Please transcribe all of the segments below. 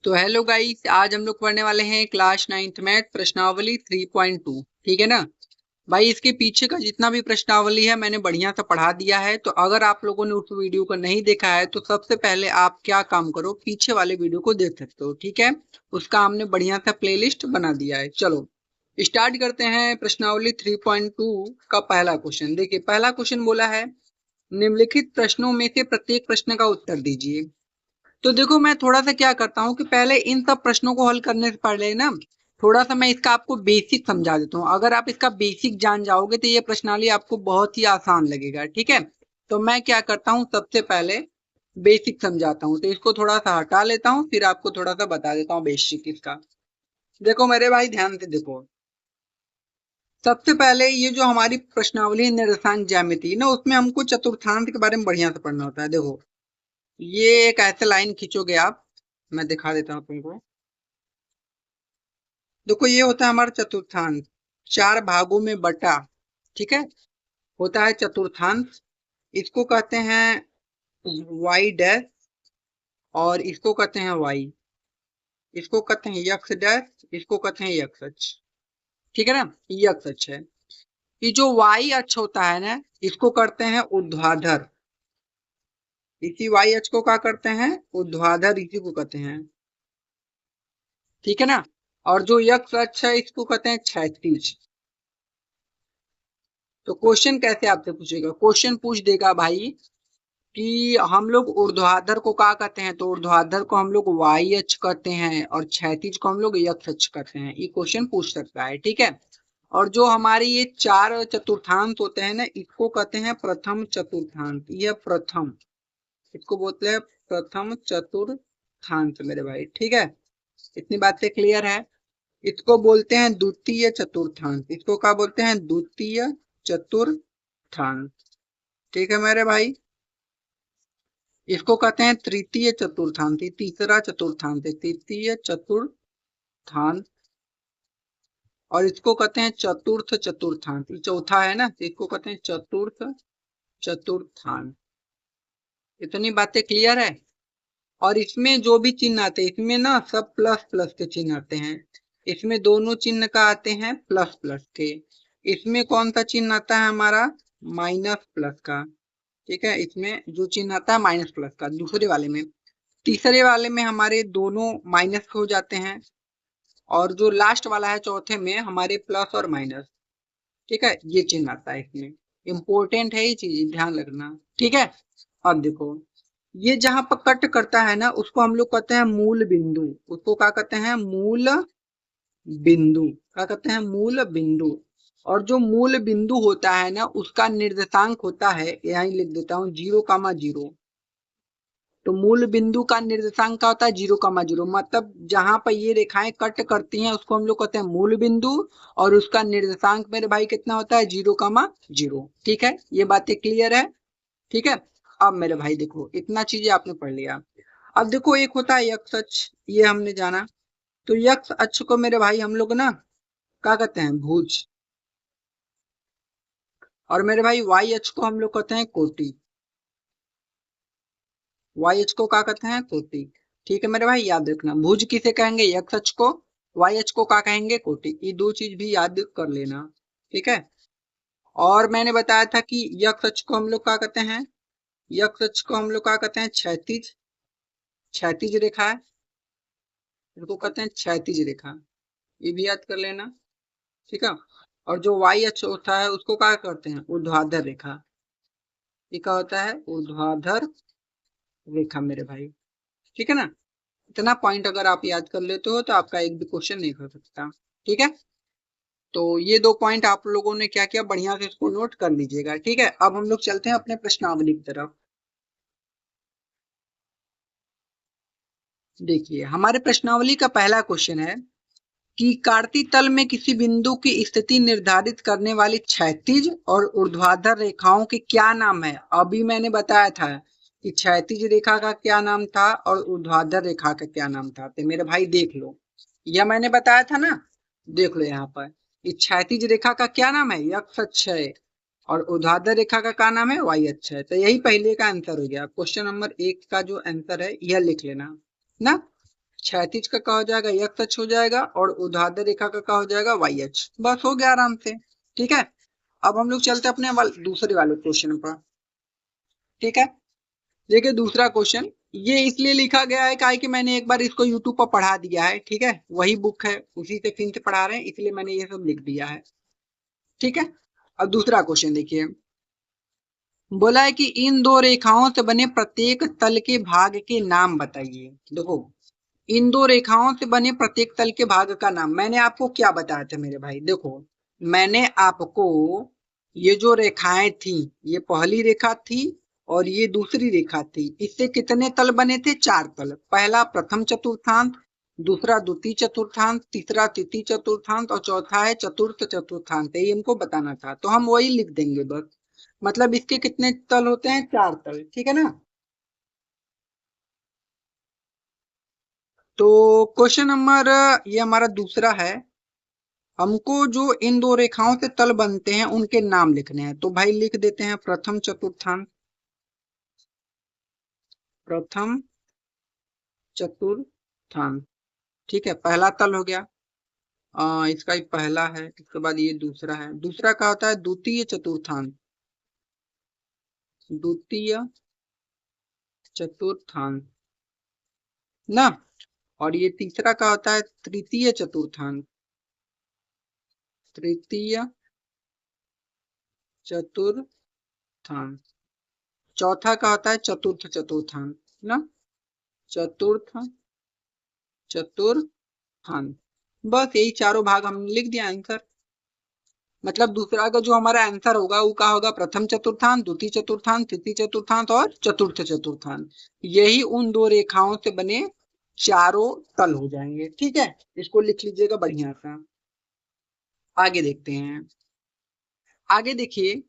तो hello guys, आज हम लोग पढ़ने वाले हैं क्लास 9th मैथ प्रश्नावली 3.2। ठीक है ना भाई। इसके पीछे का जितना भी प्रश्नावली है मैंने बढ़िया से पढ़ा दिया है। तो अगर आप लोगों ने उस वीडियो को नहीं देखा है तो सबसे पहले आप क्या काम करो, पीछे वाले वीडियो को देख सकते हो। ठीक है, उसका हमने बढ़िया सा प्लेलिस्ट बना दिया है। चलो स्टार्ट करते हैं प्रश्नावली 3.2 का पहला क्वेश्चन। देखिए पहला क्वेश्चन बोला है निम्नलिखित प्रश्नों में से प्रत्येक प्रश्न का उत्तर दीजिए। तो देखो मैं थोड़ा सा क्या करता हूँ कि पहले इन सब प्रश्नों को हल करने से पहले ना थोड़ा सा मैं इसका आपको बेसिक समझा देता हूँ। अगर आप इसका बेसिक जान जाओगे तो ये प्रश्नावली आपको बहुत ही आसान लगेगा। ठीक है, तो मैं क्या करता हूँ सबसे पहले बेसिक समझाता हूँ। तो इसको थोड़ा सा हटा लेता हूँ, फिर आपको थोड़ा सा बता देता हूँ बेसिक इसका। देखो मेरे भाई ध्यान से देखो, सबसे पहले ये जो हमारी प्रश्नावली निर्देशांक ज्यामिति ना, उसमें हमको चतुर्थांश के बारे में बढ़िया से पढ़ना होता है। देखो ये एक ऐसे लाइन खींचोगे आप, मैं दिखा देता हूँ तुमको। देखो ये होता है हमारा चतुर्थांश, चार भागों में बटा। ठीक है, होता है चतुर्थांश। इसको कहते हैं y डैश, और इसको कहते हैं y, इसको कहते हैं x डैश, इसको कहते हैं x अक्ष। ठीक है ना, ये x अक्ष है। ये जो y अक्ष होता है ना, इसको करते हैं ऊर्ध्वाधर। इसी y अक्ष को क्या करते हैं, ऊर्ध्वाधर, इसी को कहते हैं। ठीक है ना, और जो x अक्ष है इसको कहते हैं क्षैतिज। तो क्वेश्चन कैसे आपसे पूछेगा, क्वेश्चन पूछ देगा भाई कि हम लोग ऊर्ध्वाधर को क्या कहते हैं। तो ऊर्ध्वाधर को हम लोग वाई अक्ष कहते हैं और क्षैतिज को हम लोग एक्स अक्ष कहते हैं। ये क्वेश्चन पूछ सकता है। ठीक है, और जो हमारी ये चार चतुर्थांश होते हैं ना, इसको कहते हैं प्रथम चतुर्थांश। यह प्रथम, इसको बोलते हैं प्रथम चतुर्थांश मेरे भाई। ठीक है, इतनी बात से क्लियर है। इसको बोलते हैं द्वितीय चतुर्थांश। इसको क्या बोलते हैं, द्वितीय चतुर्थांश। ठीक है मेरे भाई, इसको कहते हैं तृतीय चतुर्थांश। तीसरा चतुर्थांश है तृतीय चतुर्थांश। और इसको कहते हैं चतुर्थ चतुर्थांश, चौथा है ना, इसको कहते हैं चतुर्थ चतुर्थांश। इतनी बातें क्लियर है। और इसमें जो भी चिन्ह आते हैं, इसमें ना सब प्लस प्लस के चिन्ह आते हैं। इसमें दोनों चिन्ह का आते हैं प्लस प्लस के। इसमें कौन सा चिन्ह आता है हमारा, माइनस प्लस का। ठीक है, इसमें जो चिन्ह आता है माइनस प्लस का दूसरे वाले में। तीसरे वाले में हमारे दोनों माइनस हो जाते हैं, और जो लास्ट वाला है चौथे में हमारे प्लस और माइनस। ठीक है, ये चिन्ह आता है इसमें। इंपॉर्टेंट है ये चीज, ध्यान रखना। ठीक है, अब देखो ये जहां पर कट करता है ना, उसको हम लोग कहते हैं मूल बिंदु। उसको क्या कहते हैं, मूल बिंदु। क्या कहते हैं, मूल बिंदु। और जो मूल बिंदु होता है ना, उसका निर्देशांक होता है, यहीं लिख देता हूँ, 0,0। तो मूल बिंदु का निर्देशांक क्या होता है, 0,0। मतलब जहां पर ये रेखाएं कट करती हैं उसको हम लोग कहते हैं मूल बिंदु, और उसका निर्देशांक मेरे भाई कितना होता है, 0,0। ठीक है, ये बातें क्लियर है। ठीक है, अब मेरे भाई देखो इतना चीजें आपने पढ़ लिया। अब देखो एक होता है x अक्ष, ये हमने जाना। तो x अक्ष को मेरे भाई हम लोग ना क्या कहते हैं, भुज। और मेरे भाई y अक्ष को हम लोग कहते हैं कोटि। y अक्ष को क्या कहते हैं, कोटि। ठीक है मेरे भाई, याद रखना भुज किसे कहेंगे, x अक्ष को। y अक्ष को क्या कहेंगे, कोटि। ये दो चीज भी याद कर लेना। ठीक है, और मैंने बताया था कि x अक्ष को हम लोग क्या कहते हैं, x अक्ष को हम लोग क्या कहते हैं, क्षैतिज। क्षैतिज रेखा है, इसको कहते हैं क्षैतिज रेखा। ये भी याद कर लेना। ठीक है, और जो y अक्ष होता है उसको क्या करते हैं, ऊर्ध्वाधर रेखा। ये क्या होता है, ऊर्ध्वाधर रेखा मेरे भाई। ठीक है ना, इतना पॉइंट अगर आप याद कर लेते हो तो आपका एक भी क्वेश्चन नहीं कर सकता। ठीक है, तो ये दो पॉइंट आप लोगों ने क्या किया, बढ़िया से इसको नोट कर लीजिएगा। ठीक है, अब हम लोग चलते हैं अपने प्रश्नावली की तरफ। देखिए हमारे प्रश्नावली का पहला क्वेश्चन है कि कार्तीय तल में किसी बिंदु की स्थिति निर्धारित करने वाली क्षैतिज और ऊर्ध्वाधर रेखाओं के क्या नाम है। अभी मैंने बताया था कि क्षैतिज रेखा का क्या नाम था और ऊर्ध्वाधर रेखा का क्या नाम था। तो मेरे भाई देख लो, यह मैंने बताया था ना, देख लो यहाँ पर कि क्षैतिज रेखा का क्या नाम है, x अक्ष है, और ऊर्ध्वाधर रेखा का क्या नाम है, y अक्ष है। तो यही पहले का आंसर हो गया। क्वेश्चन नंबर 1 का जो आंसर है यह लिख लेना ना। क्षैतिज का क्या हो जाएगा, x अक्ष हो जाएगा, और ऊर्ध्वाधर रेखा का क्या हो जाएगा, y अक्ष। बस हो गया आराम से। ठीक है, अब हम लोग चलते अपने दूसरे वाले क्वेश्चन पर। ठीक है, देखिए दूसरा क्वेश्चन ये इसलिए लिखा गया है कि मैंने एक बार इसको यूट्यूब पर पढ़ा दिया है। ठीक है, वही बुक है, उसी से फिर से पढ़ा रहे हैं, इसलिए मैंने ये सब लिख दिया है। ठीक है, अब दूसरा क्वेश्चन देखिए, बोला है कि इन दो रेखाओं से बने प्रत्येक तल के भाग के नाम बताइए। देखो, इन दो रेखाओं से बने प्रत्येक तल के भाग का नाम, मैंने आपको क्या बताया था मेरे भाई, देखो मैंने आपको ये जो रेखाएं थी, ये पहली रेखा थी और ये दूसरी रेखा थी, इससे कितने तल बने थे, 4 तल। पहला प्रथम चतुर्थांश, दूसरा द्वितीय चतुर्थांश, तीसरा तृतीय चतुर्थांश और चौथा है चतुर्थ चतुर्थांश। ये हमको बताना था, तो हम वही लिख देंगे बस। मतलब इसके कितने तल होते हैं, 4 तल। ठीक है ना। तो क्वेश्चन नंबर ये हमारा दूसरा है, हमको जो इन दो रेखाओं से तल बनते हैं उनके नाम लिखने हैं। तो भाई लिख देते हैं प्रथम चतुर्थांश, प्रथम चतुर्थांश। ठीक है, पहला तल हो गया। इसका ही पहला है, इसके बाद ये दूसरा है। दूसरा क्या होता है, द्वितीय चतुर्थांश, द्वितीय चतुर्थांश ना। और ये तीसरा क्या होता है, तृतीय चतुर्थांश, तृतीय चतुर्थांश। चौथा का होता है चतुर्थ चतुर्थांश ना, चतुर्थ चतुर्थांश। बस यही चारों भाग हमने लिख दिया आंसर। मतलब दूसरा का जो हमारा आंसर होगा वो क्या होगा, प्रथम चतुर्थांश, द्वितीय चतुर्थांश, तृतीय चतुर्थांश और चतुर्थ चतुर्थांश। यही उन दो रेखाओं से बने चारों तल हो जाएंगे। ठीक है, इसको लिख लीजिएगा बढ़िया सा। आगे देखते हैं, आगे देखिए,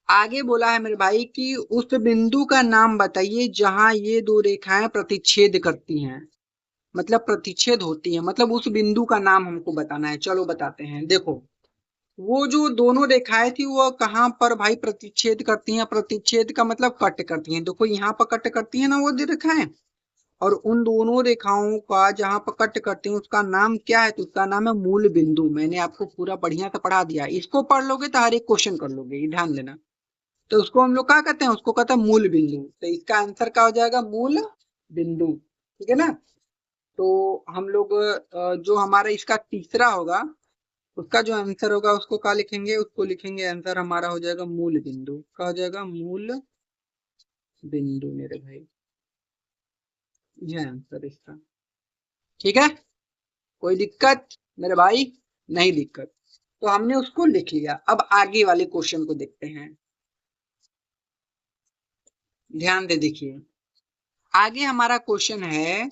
आगे बोला है मेरे भाई कि उस बिंदु का नाम बताइए जहां ये दो रेखाएं प्रतिच्छेद करती हैं, मतलब प्रतिच्छेद होती है, मतलब उस बिंदु का नाम हमको बताना है। चलो बताते हैं। देखो, वो जो दोनों रेखाएं थी वो कहाँ पर भाई प्रतिच्छेद करती हैं, प्रतिच्छेद का मतलब कट करती हैं। देखो यहाँ पर कट करती है ना वो रेखाएं, और उन दोनों रेखाओं का जहां पर कट करती हैं उसका नाम क्या है, तो उसका नाम है मूल बिंदु। मैंने आपको पूरा बढ़िया से पढ़ा दिया, इसको पढ़ लोगे तो हर एक क्वेश्चन कर लोगे, ये ध्यान देना। तो उसको हम लोग क्या कहते हैं, उसको कहते हैं मूल बिंदु। तो इसका आंसर क्या हो जाएगा, मूल बिंदु। ठीक है ना। तो हम लोग जो हमारा इसका तीसरा होगा उसका जो आंसर होगा उसको क्या लिखेंगे, उसको लिखेंगे आंसर हमारा हो जाएगा मूल बिंदु। क्या हो जाएगा, मूल बिंदु मेरे भाई, ये आंसर इसका। ठीक है, कोई दिक्कत मेरे भाई, नहीं दिक्कत। तो हमने उसको लिख लिया। अब आगे वाले क्वेश्चन को देखते हैं, ध्यान दे देखिए। आगे हमारा क्वेश्चन है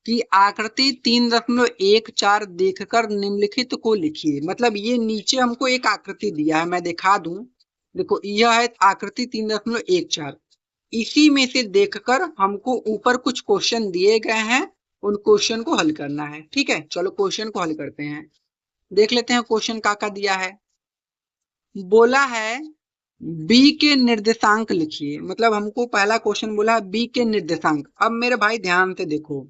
कि आकृति 3.14 देखकर निम्नलिखित को लिखिए। मतलब ये नीचे हमको एक आकृति दिया है, मैं दिखा दूं। देखो यह है आकृति 3.14, इसी में से देखकर हमको ऊपर कुछ क्वेश्चन दिए गए हैं, उन क्वेश्चन को हल करना है। ठीक है, चलो क्वेश्चन को हल करते हैं। देख लेते हैं क्वेश्चन का दिया है। बोला है बी के निर्देशांक लिखिए। मतलब हमको पहला क्वेश्चन बोला है बी के निर्देशांक। अब मेरे भाई ध्यान से देखो,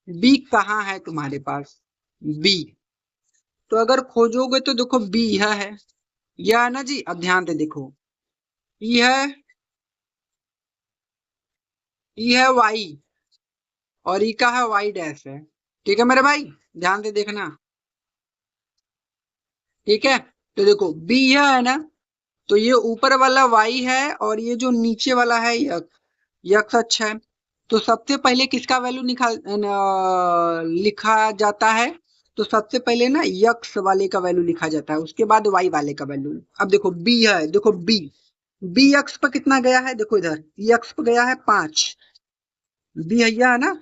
बी कहाँ है तुम्हारे पास, बी तो अगर खोजोगे तो देखो बी यह है, यह है ना जी। अब ध्यान से देखो, यह है वाई और ई का है वाई डैश है। ठीक है मेरे भाई, ध्यान से देखना। ठीक है, तो देखो बी यह है ना, तो ये ऊपर वाला वाई है और ये जो नीचे वाला है यक्स अक्ष है। तो सबसे पहले किसका वैल्यू लिखा जाता है, तो सबसे पहले ना यक्स वाले का वैल्यू लिखा जाता है, उसके बाद वाई वाले का वैल्यू। अब देखो बी है, देखो बी, बी यक्स पर कितना गया है, देखो इधर यक्स पर गया है 5, बी है ना।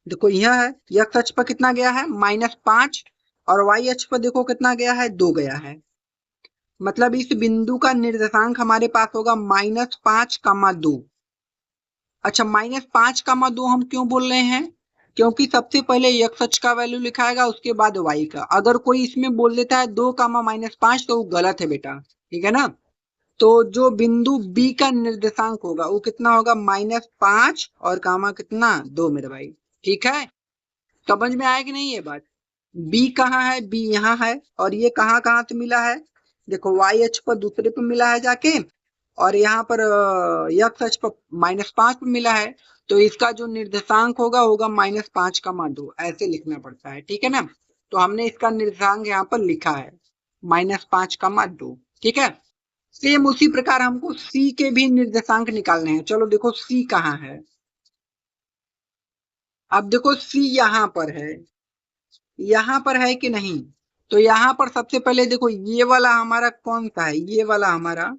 देखो यह है यक्स अक्ष पर कितना गया है, -5, और वाई अक्ष पर देखो कितना गया है, 2 गया है। मतलब इस बिंदु का निर्देशांक हमारे पास होगा -5, 2। अच्छा, -5, 2 हम क्यों बोल रहे हैं, क्योंकि सबसे पहले x अक्ष का वैल्यू लिखाएगा उसके बाद y का। अगर कोई इसमें बोल देता है 2, -5 तो वो गलत है बेटा। ठीक है ना। तो जो बिंदु B का निर्देशांक होगा वो कितना होगा, -5 और कामा कितना 2 मेरे भाई। ठीक है, समझ में आया कि नहीं ये बात? बी कहाँ है, बी यहाँ है, और ये कहाँ कहाँ से मिला है, देखो वाई अक्ष पर दूसरे पे मिला है जाके, और यहाँ पर यक्स अक्ष पर -5 पे मिला है। तो इसका जो निर्देशांक होगा होगा -5,2, ऐसे लिखना पड़ता है, ठीक है ना। तो हमने इसका निर्देशांक यहाँ पर लिखा है -5,2, ठीक है। सेम उसी प्रकार हमको सी के भी निर्देशांक निकालने हैं। चलो देखो सी कहाँ है, अब देखो सी यहाँ पर है कि नहीं। तो यहाँ पर सबसे पहले देखो ये वाला हमारा कौन सा है, ये वाला हमारा,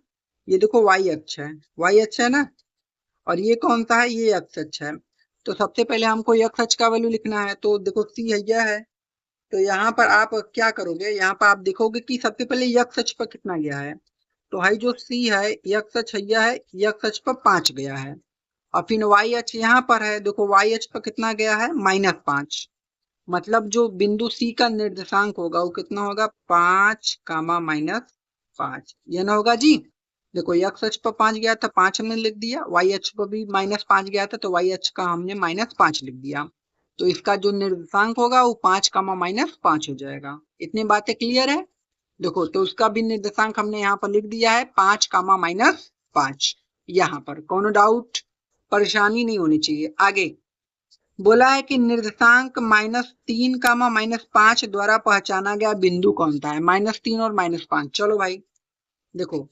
ये देखो वाई अक्ष है, वाई अक्ष है ना, और ये कौन सा है, ये एक्स अक्ष है। तो सबसे पहले हमको एक्स अक्ष का वैल्यू लिखना है, तो देखो सी है, यह है। तो यहाँ पर आप क्या करोगे, यहाँ पर आप देखोगे कि सबसे पहले एक्स अक्ष पर कितना गया है। तो है जो सी है, एक्स अक्ष है, एक्स अक्ष पर 5 गया है। और फिर वाई अक्ष यहाँ पर है, देखो वाई अक्ष पर कितना गया है, -5। मतलब जो बिंदु सी का निर्देशांक होगा वो कितना होगा, 5, यह ना होगा जी। देखो एक्स अक्ष पर 5 गया था, 5 हमने लिख दिया, वाई अक्ष पर भी -5 गया था, तो वाई अक्ष का हमने -5 लिख दिया। तो इसका जो निर्देशांक होगा वो 5, -5 हो जाएगा। इतनी बातें क्लियर है। देखो तो उसका भी निर्देशांक हमने यहाँ पर लिख दिया है 5, यहाँ पर कोनो डाउट, परेशानी नहीं होनी चाहिए। आगे बोला है कि निर्देशांक -3, -5 द्वारा पहचाना गया बिंदु कौन सा है, -3 और -5। चलो भाई देखो,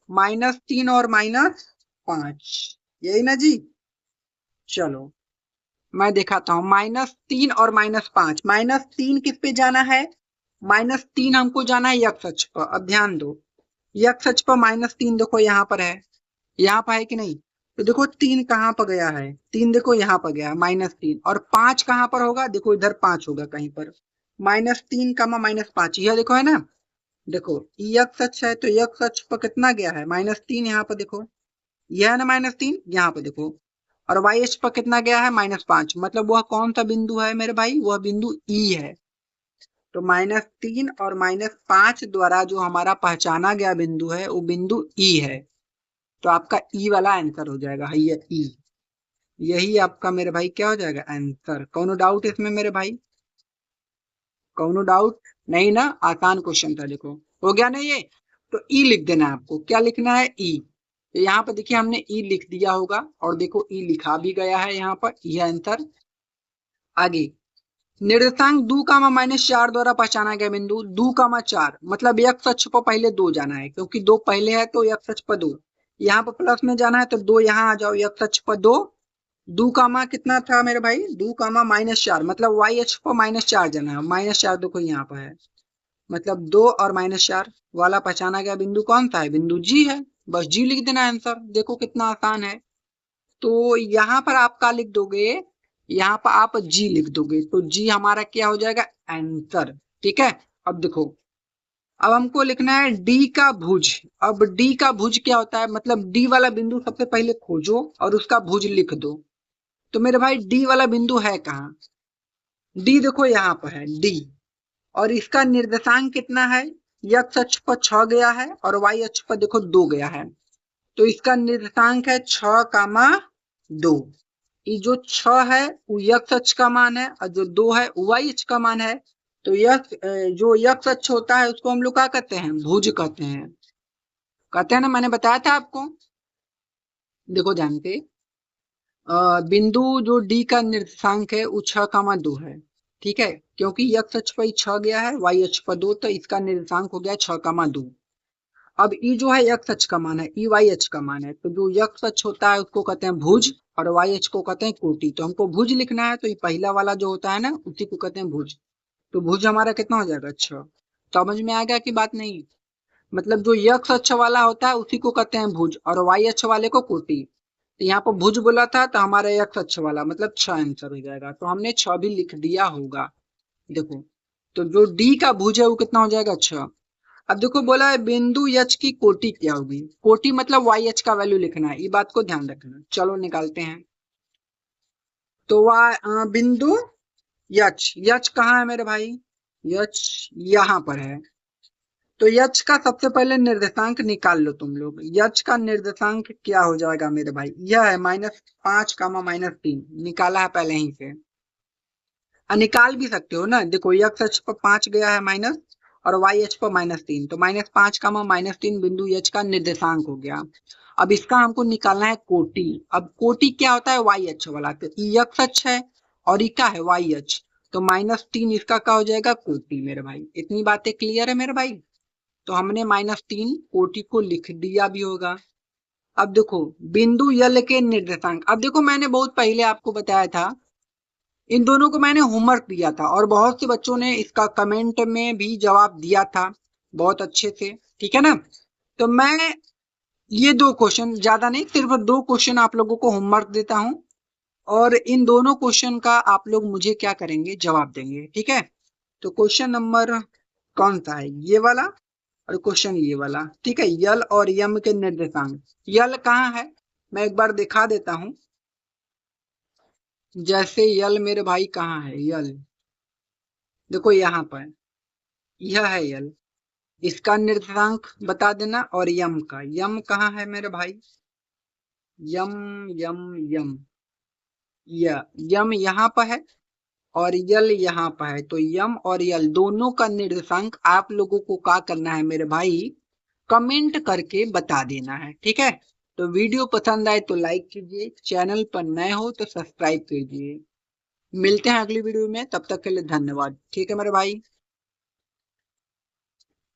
-3 और -5, यही ना जी। चलो मैं दिखाता हूँ, -3 और -5। -3 किस पे जाना है, -3 हमको जाना है यक्ष अक्ष पर। अब ध्यान दो, यक्ष अक्ष पर -3 देखो यहाँ पर है, यहाँ पर है कि नहीं। तो देखो 3 कहाँ पर गया है, 3 देखो यहाँ पर गया -3, और 5 कहाँ पर होगा, देखो इधर 5 होगा कहीं पर। -3, -5, यह देखो है ना। देखो यक्ष अक्ष है, तो यक्ष अक्ष पर कितना गया है, -3, यहाँ पर देखो, यह है ना -3, यहाँ पर देखो। और वाई अक्ष पर कितना गया है, -5। मतलब वह कौन सा बिंदु है मेरे भाई, वह बिंदु ई है। तो -3 और -5 द्वारा जो हमारा पहचाना गया बिंदु है वो बिंदु ई है। तो आपका ई वाला आंसर हो जाएगा, है ये ई, यही आपका मेरे भाई क्या हो जाएगा, आंसर। कौनो डाउट इसमें मेरे भाई, कौनो डाउट नहीं ना, आसान क्वेश्चन था। देखो हो गया ना ये। तो ई लिख देना है आपको, क्या लिखना है, ई। तो यहाँ पर देखिए हमने ई लिख दिया होगा, और देखो ई लिखा भी गया है यहाँ पर, यह आंसर। आगे निर्देशांक 2, -4 द्वारा पहचाना गया बिंदु 2, 4, मतलब एक्स अक्ष पर पहले 2 जाना है, क्योंकि 2 पहले है तो एक्स अक्ष पर 2, यहाँ पर प्लस में जाना है तो 2 यहाँ आ जाओ, एक्स अक्ष पर 2, 2, कितना था मेरे भाई, 2, -4, मतलब वाई अक्ष पर -4 जाना है। -4 देखो यहाँ पर है, मतलब 2 और -4 वाला पहचाना गया बिंदु कौन सा है, बिंदु जी है। बस जी लिख देना आंसर, देखो कितना आसान है। तो यहाँ पर आप क्या लिख दोगे, यहाँ पर आप जी लिख दोगे, तो जी हमारा क्या हो जाएगा, आंसर। ठीक है, अब देखो, अब हमको लिखना है डी का भुज। अब डी का भुज क्या होता है, मतलब डी वाला बिंदु सबसे पहले खोजो और उसका भुज लिख दो। तो मेरे भाई डी वाला बिंदु है कहाँ, डी देखो यहाँ पर है डी, और इसका निर्देशांक कितना है, एक्स अक्ष पर 6 गया है और वाई अक्ष पर देखो 2 गया है। तो इसका निर्देशांक है 6, 2। ये जो 6 है वो एक्स अक्ष का मान है, और जो 2 है वो वाई अक्ष का मान है। तो जो एक्स अक्ष होता है उसको हम लोग क्या कहते हैं, भुज कहते हैं ना, मैंने बताया था आपको। देखो ध्यान से, बिंदु जो डी का निर्देशांक है वो 6, 2 है। ठीक है, क्योंकि एक्स अक्ष पर 6 गया है, वाई अक्ष पर 2, तो इसका निर्देशांक हो गया 6, 2। अब ई जो है एक्स अक्ष का मान है, ई वाई अक्ष का मान है। तो जो एक्स अक्ष होता है उसको कहते हैं भुज, और वाई अक्ष को कहते हैं कोटि। तो हमको भुज लिखना है, तो ये पहला वाला जो होता है ना उसी को कहते हैं भुज। तो भुज हमारा कितना हो जाएगा, 6। समझ में आ गया कि बात नहीं, मतलब जो एक्स अक्ष वाला होता है उसी को कहते हैं भुज, और वाई अक्ष वाले को कोटि। तो यहाँ पर भुज बोला था तो हमारा एक्स अक्ष वाला मतलब 6 आंसर हो जाएगा। तो हमने 6 भी लिख दिया होगा। देखो तो जो डी का भुज है वो कितना हो जाएगा, 6। अब देखो बोला है बिंदु एच की कोटि क्या होगी, कोटि मतलब वाई एच का वैल्यू लिखना है, ये बात को ध्यान रखना। चलो निकालते हैं। तो बिंदु एच, एच कहाँ है मेरे भाई, एच यहाँ पर है। तो एच का सबसे पहले निर्देशांक निकाल लो तुम लोग। एच का निर्देशांक क्या हो जाएगा मेरे भाई, यह है -5, -3, निकाला है पहले ही से। निकाल भी सकते हो ना। देखो x अक्ष पर 5 गया है माइनस और y अक्ष पर -3, तो -5 का -3 बिंदु h का निर्देशांक हो गया। अब इसका हमको निकालना है कोटि। अब कोटि क्या होता है? y अक्ष वाला, तो x अक्ष है और y का है y अक्ष, तो -3 इसका क्या हो जाएगा? कोटि। मेरे भाई इतनी बातें क्लियर है मेरे भाई? तो हमने -3 कोटि को लिख दिया भी होगा। अब देखो बिंदु यल के निर्देशांक। अब देखो मैंने बहुत पहले आपको बताया था, इन दोनों को मैंने होमवर्क दिया था और बहुत से बच्चों ने इसका कमेंट में भी जवाब दिया था बहुत अच्छे से, ठीक है ना। तो मैं ये 2 क्वेश्चन, ज्यादा नहीं, सिर्फ 2 क्वेश्चन आप लोगों को होमवर्क देता हूं और इन दोनों क्वेश्चन का आप लोग मुझे क्या करेंगे? जवाब देंगे, ठीक है। तो क्वेश्चन नंबर कौन सा है? ये वाला, और क्वेश्चन ये वाला, ठीक है। यल और यम के निर्देशांक। यल कहाँ है मैं एक बार दिखा देता हूं। जैसे यल मेरे भाई कहाँ है? यल देखो यहाँ पर, यह है यल, इसका निर्देशांक बता देना। और यम का, यम कहाँ है मेरे भाई? यम यम यम, यम यहाँ पर है और यल यहाँ पर है। तो यम और यल दोनों का निर्देशांक आप लोगों को क्या करना है मेरे भाई? कमेंट करके बता देना है, ठीक है। तो वीडियो पसंद आए तो लाइक कीजिए, चैनल पर नए हो तो सब्सक्राइब कीजिए। मिलते हैं अगली वीडियो में, तब तक के लिए धन्यवाद, ठीक है मेरे भाई।